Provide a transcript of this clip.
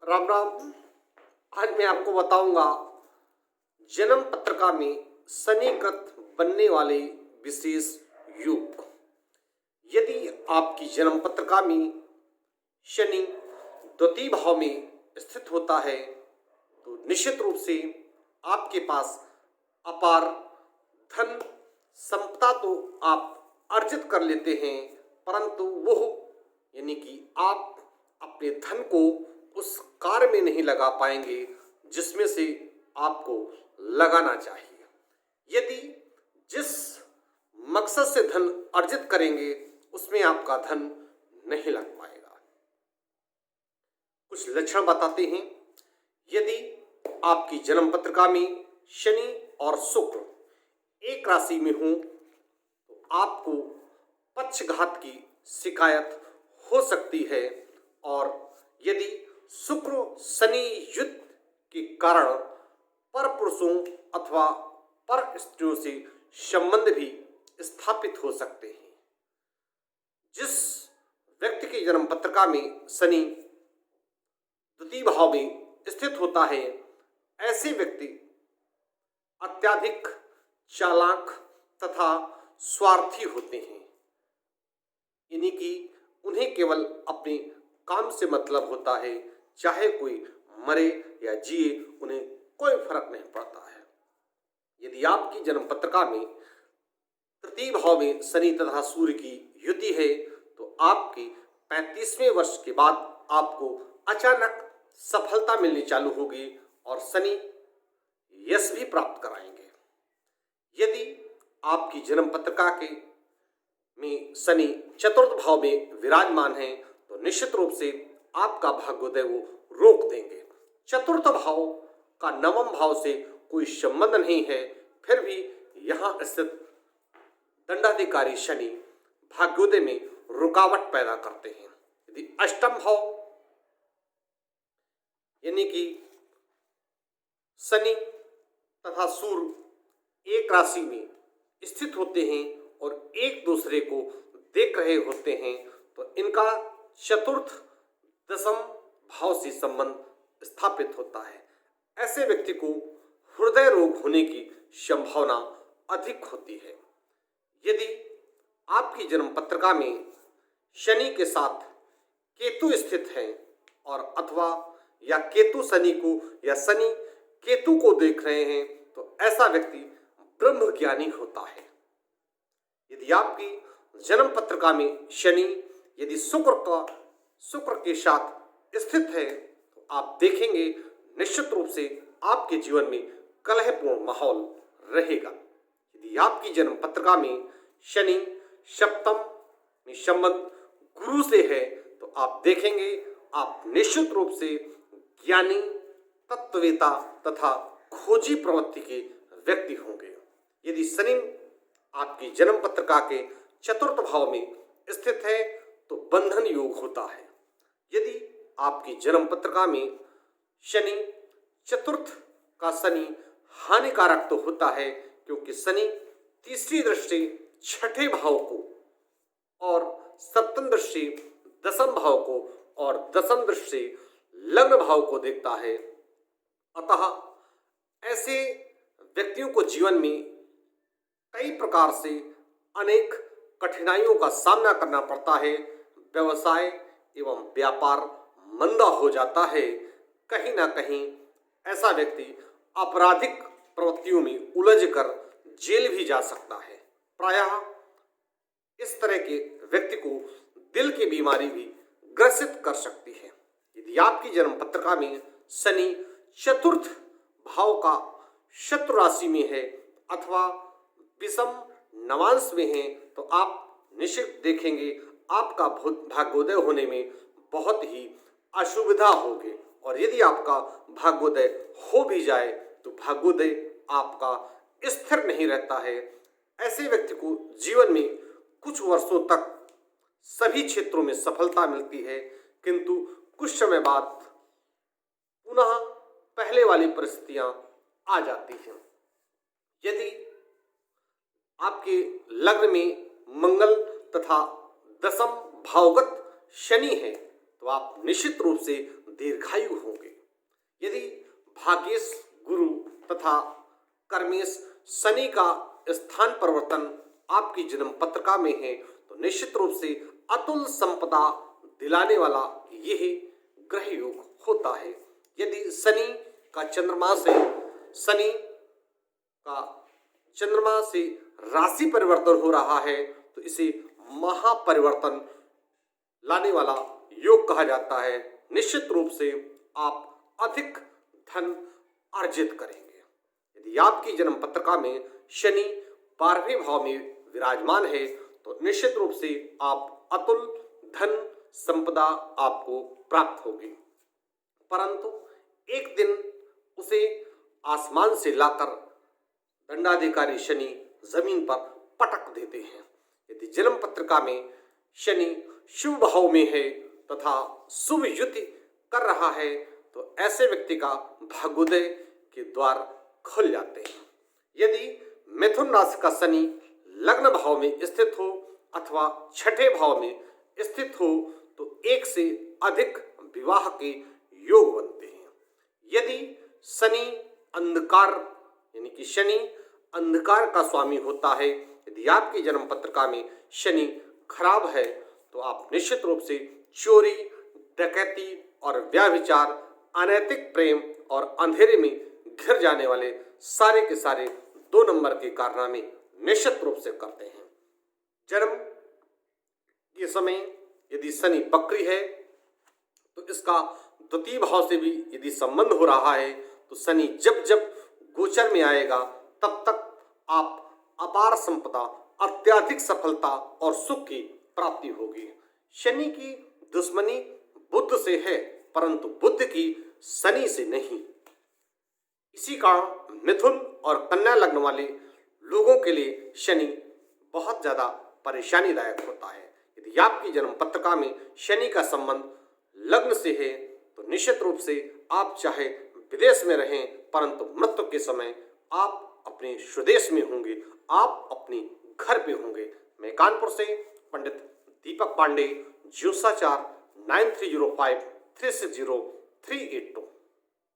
राम राम। आज मैं आपको बताऊंगा जन्म पत्रिका में शनिकृत बनने वाले विशेष योग। यदि आपकी जन्म पत्रिका में शनि द्वितीय भाव में स्थित होता है तो निश्चित रूप से आपके पास अपार धन संपदा तो आप अर्जित कर लेते हैं, परंतु वो यानी कि आप अपने धन को उस कार्य में नहीं लगा पाएंगे जिसमें से आपको लगाना चाहिए। यदि जिस मकसद से धन अर्जित करेंगे उसमें आपका धन नहीं लग पाएगा। कुछ लक्षण बताते हैं। यदि आपकी जन्म पत्रिका में शनि और शुक्र एक राशि में हो तो आपको पक्षघात की शिकायत हो सकती है, और यदि शुक्र शनि युद्ध के कारण पर पुरुषों अथवा पर स्त्रियों से संबंध भी स्थापित हो सकते हैं। जिस व्यक्ति की जन्म पत्रिका में शनि द्वितीय भाव में स्थित होता है, ऐसे व्यक्ति अत्यधिक चालाक तथा स्वार्थी होते हैं, यानी कि उन्हें केवल अपने काम से मतलब होता है। चाहे कोई मरे या जिए उन्हें कोई फर्क नहीं पड़ता है। यदि आपकी जन्म पत्रिका में तृतीय भाव में शनि तथा सूर्य की युति है तो आपकी 35वें वर्ष के बाद आपको अचानक सफलता मिलनी चालू होगी और शनि यश भी प्राप्त कराएंगे। यदि आपकी जन्म पत्रिका के में शनि चतुर्थ भाव में विराजमान है तो निश्चित रूप से आपका भाग्योदय वो रोक देंगे। चतुर्थ भाव का नवम भाव से कोई संबंध नहीं है, फिर भी यहाँ स्थित दंडाधिकारी शनि भाग्योदय में रुकावट पैदा करते हैं। यदि अष्टम भाव यानी कि शनि तथा सूर्य एक राशि में स्थित होते हैं और एक दूसरे को देख रहे होते हैं तो इनका चतुर्थ दशम भाव से संबंध स्थापित होता है। ऐसे व्यक्ति को हृदय रोग होने की संभावना अधिक होती है। यदि आपकी जन्म पत्रिका में शनि के साथ केतु स्थित है और अथवा या केतु शनि को या शनि केतु को देख रहे हैं तो ऐसा व्यक्ति ब्रह्म ज्ञानी होता है। यदि आपकी जन्म पत्रिका में शनि यदि शुक्र के साथ स्थित है तो आप देखेंगे निश्चित रूप से आपके जीवन में कलहपूर्ण माहौल रहेगा। यदि आपकी जन्म पत्रिका में शनि सप्तम में संबंध गुरु से है तो आप देखेंगे आप निश्चित रूप से ज्ञानी, तत्ववेता तथा खोजी प्रवृत्ति के व्यक्ति होंगे। यदि शनि आपकी जन्म पत्रिका के चतुर्थ भाव में स्थित है तो बंधन योग होता है। यदि आपकी जन्म पत्रिका में शनि चतुर्थ का शनि हानिकारक तो होता है, क्योंकि शनि तीसरी दृष्टि छठे भाव को और सप्तम दृष्टि दसम भाव को और दसम दृष्टि लग्न भाव को देखता है। अतः ऐसे व्यक्तियों को जीवन में कई प्रकार से अनेक कठिनाइयों का सामना करना पड़ता है। व्यवसाय एवं व्यापार मंदा हो जाता है। कहीं ना कहीं ऐसा व्यक्ति आपराधिक प्रवृत्तियों में उलझकर जेल भी जा सकता है। प्रायः इस तरह के व्यक्ति को दिल की बीमारी भी ग्रसित कर सकती है। यदि आपकी जन्म पत्रिका में शनि चतुर्थ भाव का शत्रु राशि में है अथवा विषम नवांश में है तो आप निश्चित देखेंगे आपका भाग्योदय होने में बहुत ही असुविधा होगी, और यदि आपका भाग्योदय हो भी जाए तो भाग्योदय आपका स्थिर नहीं रहता है। ऐसे व्यक्ति को जीवन में कुछ वर्षों तक सभी क्षेत्रों में सफलता मिलती है, किंतु कुछ समय बाद पुनः पहले वाली परिस्थितियां आ जाती हैं। यदि आपके लग्न में मंगल तथा दसम भावगत शनि है तो आप निश्चित रूप से दीर्घायु होंगे। भाग्येश गुरु तथा कर्मेश शनि का स्थान परिवर्तन आपकी जन्म पत्रिका में है तो निश्चित रूप से अतुल संपदा दिलाने वाला यह ग्रह योग होता है। यदि शनि का चंद्रमा से राशि परिवर्तन हो रहा है तो इसे महापरिवर्तन लाने वाला योग कहा जाता है। निश्चित रूप से आप अधिक धन अर्जित करेंगे। यदि आपकी जन्म पत्रिका में शनि 12वें भाव में विराजमान है तो निश्चित रूप से आप अतुल धन संपदा आपको प्राप्त होगी, परंतु एक दिन उसे आसमान से लाकर दंडाधिकारी शनि जमीन पर पटक देते हैं। यदि जन्म पत्रिका में शनि शुभ भाव में है तथा शुभ युति कर रहा है तो ऐसे व्यक्ति का भाग्योदय के द्वार खुल जाते हैं। यदि मिथुन राशि का शनि लग्न भाव में स्थित हो अथवा छठे भाव में स्थित हो तो एक से अधिक विवाह के योग बनते हैं। यदि शनि अंधकार यानी कि शनि अंधकार का स्वामी होता है, यदि आपकी जन्म पत्रिका में शनि खराब है तो आप निश्चित रूप से चोरी, डकैती और व्यभिचार, अनैतिक प्रेम और अंधेरे में घिर जाने वाले सारे के सारे 2 नंबर के कारनामे निश्चित रूप से करते हैं। जन्म के समय यदि शनि बकरी है तो इसका द्वितीय भाव से भी यदि संबंध हो रहा है तो शनि जब जब गोचर में आएगा तब तक आप अपार संपदा, अत्यधिक सफलता और सुख की प्राप्ति होगी। शनि की दुश्मनी बुध से है परंतु बुध की शनि से नहीं। इसी कारण मिथुन और कन्या लग्न वाले लोगों के लिए शनि बहुत ज्यादा परेशानीदायक होता है। यदि आपकी जन्म पत्रिका में शनि का संबंध लग्न से है तो निश्चित रूप से आप चाहे विदेश में रहें परंतु मृत्यु के समय आप अपने स्वदेश में होंगे, आप अपने घर पे होंगे। मैं कानपुर से पंडित दीपक पांडे, ज्योतिषाचार्य 9305 360 382।